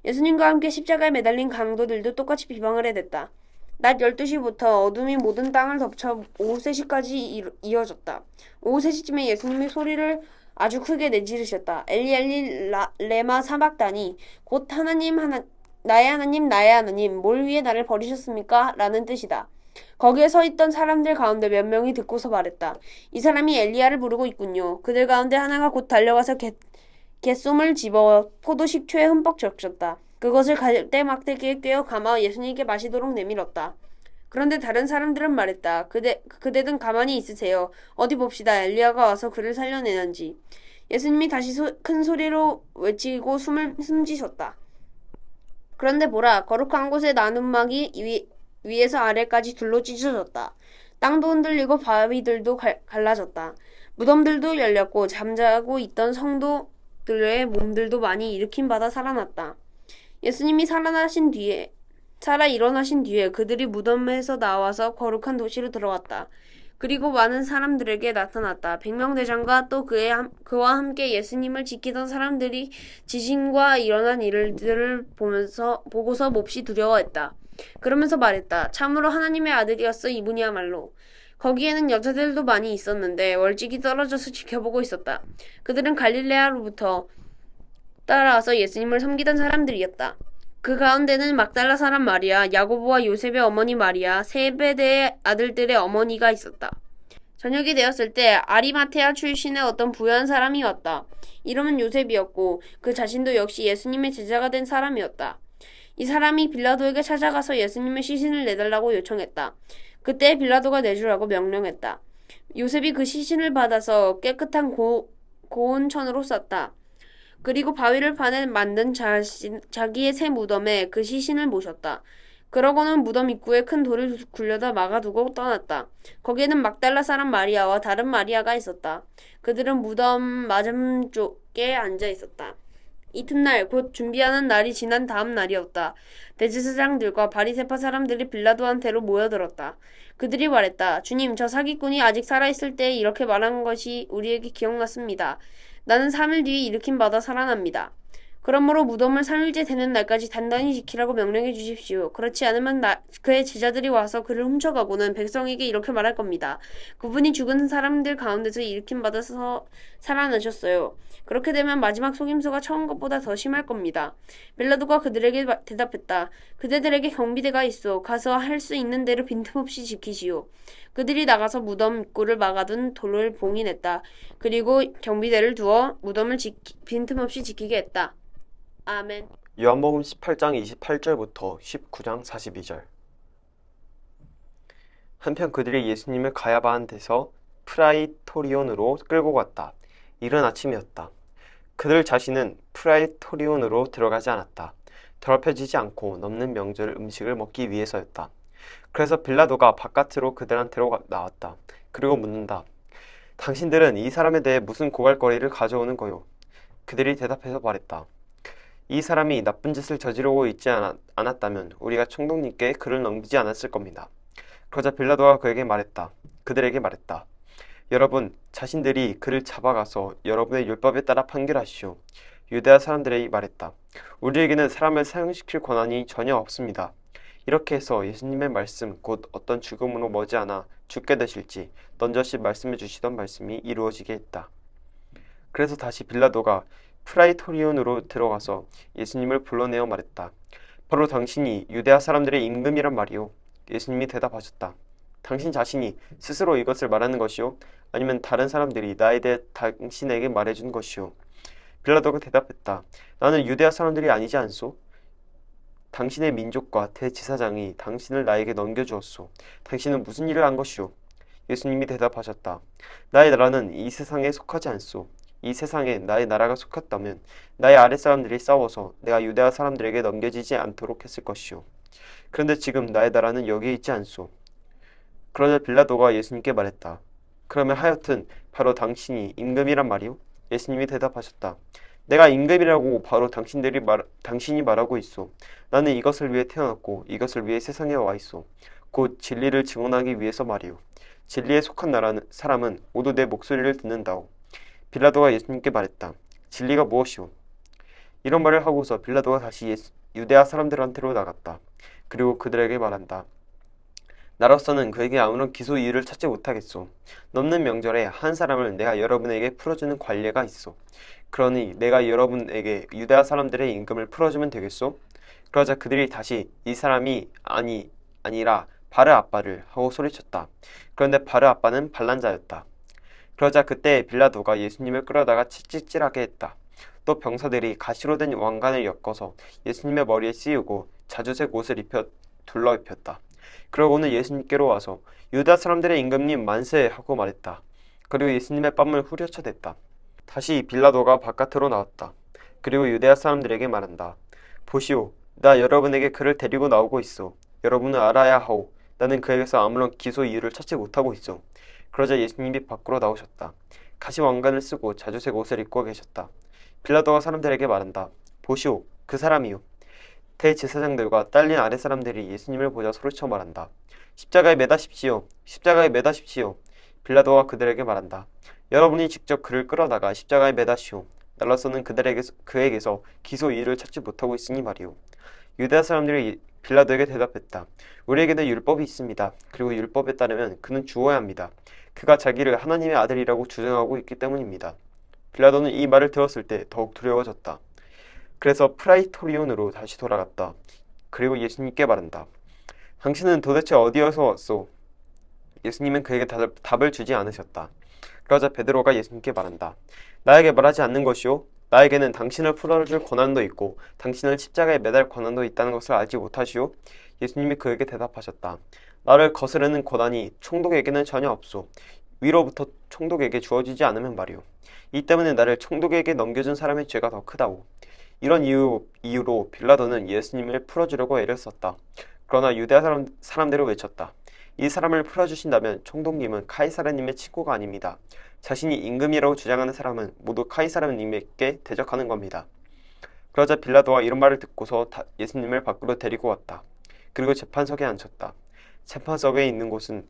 예수님과 함께 십자가에 매달린 강도들도 똑같이 비방을 해댔다. 낮 12시부터 어둠이 모든 땅을 덮쳐 오후 3시까지 이어졌다. 오후 3시쯤에 예수님이 소리를 아주 크게 내지르셨다. 엘리 엘리 레마 사박다니 곧 나의 하나님 나의 하나님 뭘 위해 나를 버리셨습니까? 라는 뜻이다. 거기에 서 있던 사람들 가운데 몇 명이 듣고서 말했다. 이 사람이 엘리야를 부르고 있군요. 그들 가운데 하나가 곧 달려가서 갯솜을 집어 포도 식초에 흠뻑 적셨다. 그것을 갈대 막대기에 꿰어 감아 예수님께 마시도록 내밀었다. 그런데 다른 사람들은 말했다. 그대든 가만히 있으세요. 어디 봅시다. 엘리야가 와서 그를 살려내는지. 예수님이 다시 큰 소리로 외치고 숨지셨다. 그런데 보라, 거룩한 곳의 나눔막이 위에서 아래까지 둘로 찢어졌다. 땅도 흔들리고 바위들도 갈라졌다. 무덤들도 열렸고 잠자고 있던 성도들의 몸들도 많이 일으킴 받아 살아났다. 예수님이 살아 일어나신 뒤에 그들이 무덤에서 나와서 거룩한 도시로 들어왔다. 그리고 많은 사람들에게 나타났다. 백명대장과 또 그와 함께 예수님을 지키던 사람들이 지진과 일어난 일들을 보고서 몹시 두려워했다. 그러면서 말했다. 참으로 하나님의 아들이었어 이분이야말로. 거기에는 여자들도 많이 있었는데 월찍이 떨어져서 지켜보고 있었다. 그들은 갈릴레아로부터 따라와서 예수님을 섬기던 사람들이었다. 그 가운데는 막달라 사람 마리아, 야고보와 요셉의 어머니 마리아, 세베대의 아들들의 어머니가 있었다. 저녁이 되었을 때 아리마테아 출신의 어떤 부유한 사람이 왔다. 이름은 요셉이었고 그 자신도 역시 예수님의 제자가 된 사람이었다. 이 사람이 빌라도에게 찾아가서 예수님의 시신을 내달라고 요청했다. 그때 빌라도가 내주라고 명령했다. 요셉이 그 시신을 받아서 깨끗한 고운 천으로 쌌다. 그리고 바위를 파내 만든 자기의 새 무덤에 그 시신을 모셨다. 그러고는 무덤 입구에 큰 돌을 굴려다 막아두고 떠났다. 거기에는 막달라 사람 마리아와 다른 마리아가 있었다. 그들은 무덤 맞은쪽에 앉아 있었다. 이튿날 곧 준비하는 날이 지난 다음 날이었다. 대제사장들과 바리새파 사람들이 빌라도한테로 모여들었다. 그들이 말했다. 주님, 저 사기꾼이 아직 살아있을 때 이렇게 말한 것이 우리에게 기억났습니다. 나는 3일 뒤에 일으킴 받아 살아납니다. 그러므로 무덤을 3일째 되는 날까지 단단히 지키라고 명령해 주십시오. 그렇지 않으면 그의 제자들이 와서 그를 훔쳐가고는 백성에게 이렇게 말할 겁니다. 그분이 죽은 사람들 가운데서 일으킴 받아서 살아나셨어요. 그렇게 되면 마지막 속임수가 처음 것보다 더 심할 겁니다. 빌라도가 그들에게 대답했다. 그대들에게 경비대가 있어. 가서 할 수 있는 대로 빈틈없이 지키시오. 그들이 나가서 무덤 입구를 막아둔 돌을 봉인했다. 그리고 경비대를 두어 무덤을 빈틈없이 지키게 했다. 아멘. 요한복음 18장 28절부터 19장 42절. 한편 그들이 예수님을 가야바한 데서 프라이토리온으로 끌고 갔다. 이른 아침이었다. 그들 자신은 프라이토리온으로 들어가지 않았다. 더럽혀지지 않고 넘는 명절 음식을 먹기 위해서였다. 그래서 빌라도가 바깥으로 그들한테로 나왔다. 그리고 묻는다. 당신들은 이 사람에 대해 무슨 고갈거리를 가져오는 거요? 그들이 대답해서 말했다. 이 사람이 나쁜 짓을 저지르고 있지 않았다면 우리가 총독님께 그를 넘기지 않았을 겁니다. 그러자 빌라도가 그들에게 말했다. 여러분, 자신들이 그를 잡아가서 여러분의 율법에 따라 판결하시오. 유대아 사람들이 말했다. 우리에게는 사람을 사형시킬 권한이 전혀 없습니다. 이렇게 해서 예수님의 말씀, 곧 어떤 죽음으로 머지않아 죽게 되실지 넌저시 말씀해 주시던 말씀이 이루어지게 했다. 그래서 다시 빌라도가 프라이토리온으로 들어가서 예수님을 불러내어 말했다. 바로 당신이 유대아 사람들의 임금이란 말이오. 예수님이 대답하셨다. 당신 자신이 스스로 이것을 말하는 것이오? 아니면 다른 사람들이 나에 대해 당신에게 말해준 것이오? 빌라도가 대답했다. 나는 유대아 사람들이 아니지 않소? 당신의 민족과 대제사장이 당신을 나에게 넘겨주었소. 당신은 무슨 일을 한 것이오? 예수님이 대답하셨다. 나의 나라는 이 세상에 속하지 않소. 이 세상에 나의 나라가 속했다면 나의 아랫사람들이 싸워서 내가 유대아 사람들에게 넘겨지지 않도록 했을 것이오. 그런데 지금 나의 나라는 여기에 있지 않소. 그러자 빌라도가 예수님께 말했다. 그러면 하여튼 바로 당신이 임금이란 말이오? 예수님이 대답하셨다. 내가 임금이라고 바로 당신이 말하고 있소. 나는 이것을 위해 태어났고 이것을 위해 세상에 와 있소. 곧 진리를 증언하기 위해서 말이오. 진리에 속한 사람은 모두 내 목소리를 듣는다오. 빌라도가 예수님께 말했다. 진리가 무엇이오? 이런 말을 하고서 빌라도가 다시 유대아 사람들한테로 나갔다. 그리고 그들에게 말한다. 나로서는 그에게 아무런 기소 이유를 찾지 못하겠소. 넘는 명절에 한 사람을 내가 여러분에게 풀어주는 관례가 있소. 그러니 내가 여러분에게 유대아 사람들의 임금을 풀어주면 되겠소? 그러자 그들이 다시 이 사람이 아니라 바르 아빠를 하고 소리쳤다. 그런데 바르 아빠는 반란자였다. 그러자 그때 빌라도가 예수님을 끌어다가 찔찔하게 했다. 또 병사들이 가시로 된 왕관을 엮어서 예수님의 머리에 씌우고 자주색 옷을 둘러 입혔다. 그러고는 예수님께로 와서 유다 사람들의 임금님 만세 하고 말했다. 그리고 예수님의 뺨을 후려쳐댔다. 다시 빌라도가 바깥으로 나왔다. 그리고 유대아 사람들에게 말한다. 보시오, 나 여러분에게 그를 데리고 나오고 있어. 여러분은 알아야 하오. 나는 그에게서 아무런 기소 이유를 찾지 못하고 있어. 그러자 예수님이 밖으로 나오셨다. 가시 왕관을 쓰고 자주색 옷을 입고 계셨다. 빌라도가 사람들에게 말한다. 보시오, 그 사람이요. 대제사장들과 딸린 아랫사람들이 예수님을 보자 소리쳐 말한다. 십자가에 매다십시오. 십자가에 매다십시오. 빌라도가 그들에게 말한다. 여러분이 직접 그를 끌어다가 십자가에 매다시오. 나로서는 그에게서 기소 이유를 찾지 못하고 있으니 말이오. 유대아 사람들이 빌라도에게 대답했다. 우리에게는 율법이 있습니다. 그리고 율법에 따르면 그는 죽어야 합니다. 그가 자기를 하나님의 아들이라고 주장하고 있기 때문입니다. 빌라도는 이 말을 들었을 때 더욱 두려워졌다. 그래서 프라이토리온으로 다시 돌아갔다. 그리고 예수님께 말한다. 당신은 도대체 어디에서 왔소? 예수님은 그에게 답을 주지 않으셨다. 그러자 베드로가 예수님께 말한다. 나에게 말하지 않는 것이요? 나에게는 당신을 풀어줄 권한도 있고 당신을 십자가에 매달 권한도 있다는 것을 알지 못하시오? 예수님이 그에게 대답하셨다. 나를 거스르는 권한이 총독에게는 전혀 없소. 위로부터 총독에게 주어지지 않으면 말이오. 이 때문에 나를 총독에게 넘겨준 사람의 죄가 더 크다오. 이런 이유로 빌라도는 예수님을 풀어주려고 애를 썼다. 그러나 유대아 사람들을 외쳤다. 이 사람을 풀어주신다면 총독님은 카이사르님의 친구가 아닙니다. 자신이 임금이라고 주장하는 사람은 모두 카이사르님에게 대적하는 겁니다. 그러자 빌라도가 이런 말을 듣고서 예수님을 밖으로 데리고 왔다. 그리고 재판석에 앉혔다. 재판석에 있는 곳은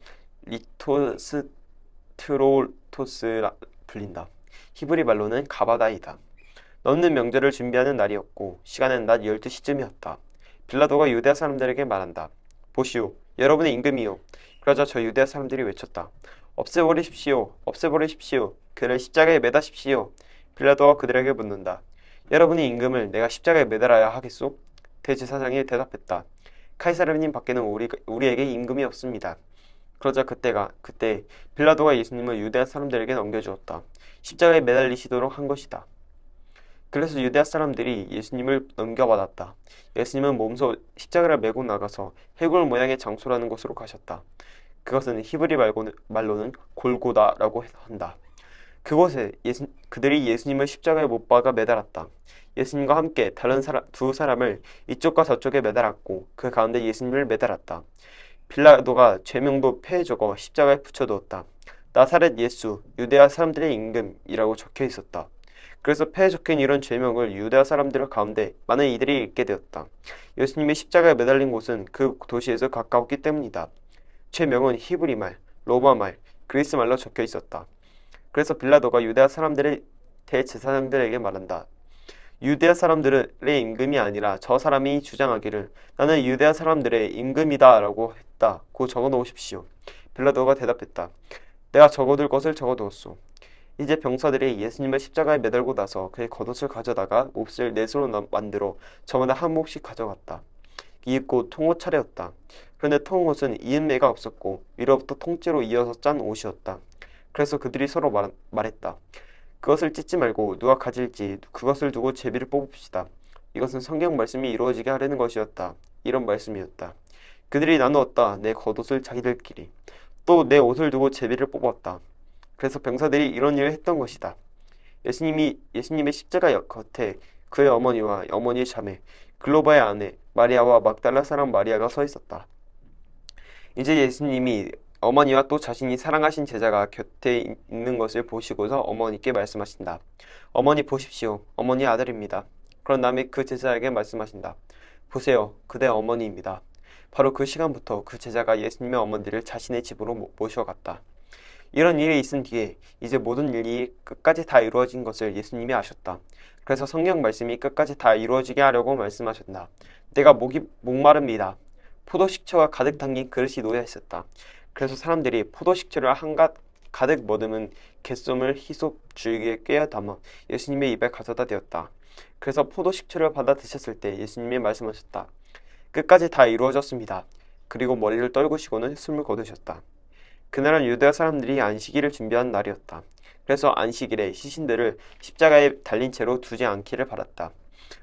리토스트로토스라 불린다. 히브리 말로는 가바다이다. 넘는 명절을 준비하는 날이었고 시간은 낮 12시쯤이었다. 빌라도가 유대아 사람들에게 말한다. 보시오, 여러분의 임금이요. 그러자 저 유대아 사람들이 외쳤다. 없애버리십시오. 없애버리십시오. 그를 십자가에 매다십시오. 빌라도가 그들에게 묻는다. 여러분의 임금을 내가 십자가에 매달아야 하겠소? 대제사장이 대답했다. 카이사르님 밖에는 우리에게 임금이 없습니다. 그러자 그때 빌라도가 예수님을 유대아 사람들에게 넘겨주었다. 십자가에 매달리시도록 한 것이다. 그래서 유대아 사람들이 예수님을 넘겨받았다. 예수님은 몸소 십자가를 메고 나가서 해골 모양의 장소라는 곳으로 가셨다. 그것은 히브리 말로는 골고다라고 한다. 그곳에 그들이 예수님을 십자가에 못 박아 매달았다. 예수님과 함께 다른 두 사람을 이쪽과 저쪽에 매달았고 그 가운데 예수님을 매달았다. 빌라도가 죄명도 폐에 적어 십자가에 붙여두었다. 나사렛 예수, 유대아 사람들의 임금이라고 적혀 있었다. 그래서 폐에 적힌 이런 죄명을 유대아 사람들 가운데 많은 이들이 읽게 되었다. 예수님이 십자가에 매달린 곳은 그 도시에서 가까웠기 때문이다. 죄명은 히브리 말, 로마 말, 그리스 말로 적혀 있었다. 그래서 빌라도가 유대아 사람들의 대제사장들에게 말한다. 유대아 사람들의 임금이 아니라 저 사람이 주장하기를 나는 유대아 사람들의 임금이다 라고 했다고 적어놓으십시오. 빌라도가 대답했다. 내가 적어둘 것을 적어두었소. 이제 병사들이 예수님을 십자가에 매달고 나서 그의 겉옷을 가져다가 몹쓸 넷으로 만들어 저마다 한 몫씩 가져갔다. 이 옷 통옷 차례였다. 그런데 통옷은 이은매가 없었고 위로부터 통째로 이어서 짠 옷이었다. 그래서 그들이 서로 말했다. 그것을 찢지 말고 누가 가질지 그것을 두고 제비를 뽑읍시다. 이것은 성경 말씀이 이루어지게 하려는 것이었다. 이런 말씀이었다. 그들이 나누었다. 내 겉옷을 자기들끼리. 또 내 옷을 두고 제비를 뽑았다. 그래서 병사들이 이런 일을 했던 것이다. 예수님의 십자가 겉에 그의 어머니와 어머니의 자매, 글로바의 아내 마리아와 막달라 사람 마리아가 서 있었다. 이제 예수님이 어머니와 또 자신이 사랑하신 제자가 곁에 있는 것을 보시고서 어머니께 말씀하신다. 어머니 보십시오. 어머니 아들입니다. 그런 다음에 그 제자에게 말씀하신다. 보세요. 그대 어머니입니다. 바로 그 시간부터 그 제자가 예수님의 어머니를 자신의 집으로 모셔갔다. 이런 일이 있은 뒤에 이제 모든 일이 끝까지 다 이루어진 것을 예수님이 아셨다. 그래서 성경 말씀이 끝까지 다 이루어지게 하려고 말씀하셨다. 내가 목마릅니다. 포도식초가 가득 담긴 그릇이 놓여 있었다. 그래서 사람들이 포도식초를 가득 머금은 갯솜을 히솝 줄기에 꿰어 담아 예수님의 입에 가져다 대었다. 그래서 포도식초를 받아 드셨을 때 예수님이 말씀하셨다. 끝까지 다 이루어졌습니다. 그리고 머리를 떨구시고는 숨을 거두셨다. 그날은 유대아 사람들이 안식일을 준비한 날이었다. 그래서 안식일에 시신들을 십자가에 달린 채로 두지 않기를 바랐다.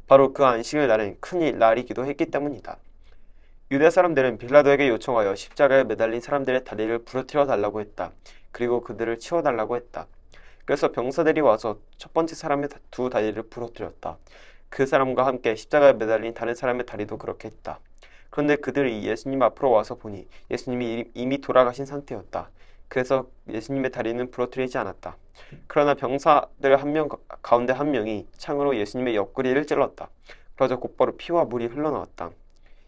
바로 그 안식일 날은 큰 날이기도 했기 때문이다. 유대 사람들은 빌라도에게 요청하여 십자가에 매달린 사람들의 다리를 부러뜨려 달라고 했다. 그리고 그들을 치워달라고 했다. 그래서 병사들이 와서 첫 번째 사람의 두 다리를 부러뜨렸다. 그 사람과 함께 십자가에 매달린 다른 사람의 다리도 그렇게 했다. 그런데 그들이 예수님 앞으로 와서 보니 예수님이 이미 돌아가신 상태였다. 그래서 예수님의 다리는 부러뜨리지 않았다. 그러나 병사들 가운데 한 명이 창으로 예수님의 옆구리를 찔렀다. 그러자 곧바로 피와 물이 흘러나왔다.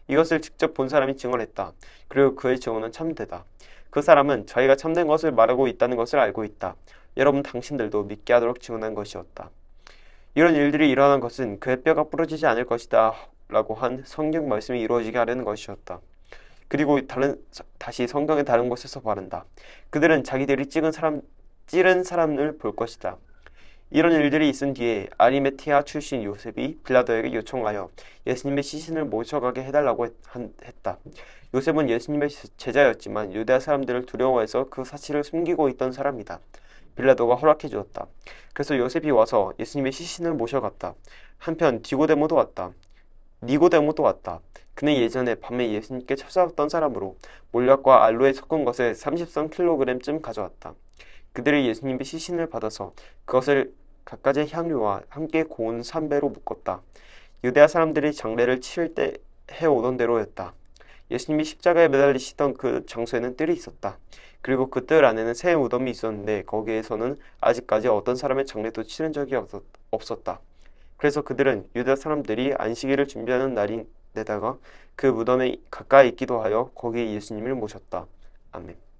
이것을 직접 본 사람이 증언했다. 그리고 그의 증언은 참되다. 그 사람은 자기가 참된 것을 말하고 있다는 것을 알고 있다. 여러분 당신들도 믿게 하도록 증언한 것이었다. 이런 일들이 일어난 것은 그의 뼈가 부러지지 않을 것이다 라고 한 성경 말씀이 이루어지게 하려는 것이었다. 그리고 다시 성경의 다른 곳에서 말한다. 그들은 자기들이 찌른 사람을 볼 것이다. 이런 일들이 있은 뒤에 아리마티아 출신 요셉이 빌라도에게 요청하여 예수님의 시신을 모셔가게 해달라고 했다. 요셉은 예수님의 제자였지만 유대아 사람들을 두려워해서 그 사실을 숨기고 있던 사람이다. 빌라도가 허락해 주었다. 그래서 요셉이 와서 예수님의 시신을 모셔갔다. 한편 디고데모도 왔다. 니고데모도 왔다. 그는 예전에 밤에 예수님께 찾아왔던 사람으로 몰약과 알로에 섞은 것을 33kg쯤 가져왔다. 그들이 예수님의 시신을 받아서 그것을 갖가지 향유와 함께 고운 삼배로 묶었다. 유대아 사람들이 장례를 치를 때 해오던 대로였다. 예수님이 십자가에 매달리시던 그 장소에는 뜰이 있었다. 그리고 그 뜰 안에는 새 무덤이 있었는데 거기에서는 아직까지 어떤 사람의 장례도 치른 적이 없었다. 그래서 그들은 유다 사람들이 안식일을 준비하는 날인데다가 그 무덤에 가까이 있기도 하여 거기에 예수님을 모셨다. 아멘.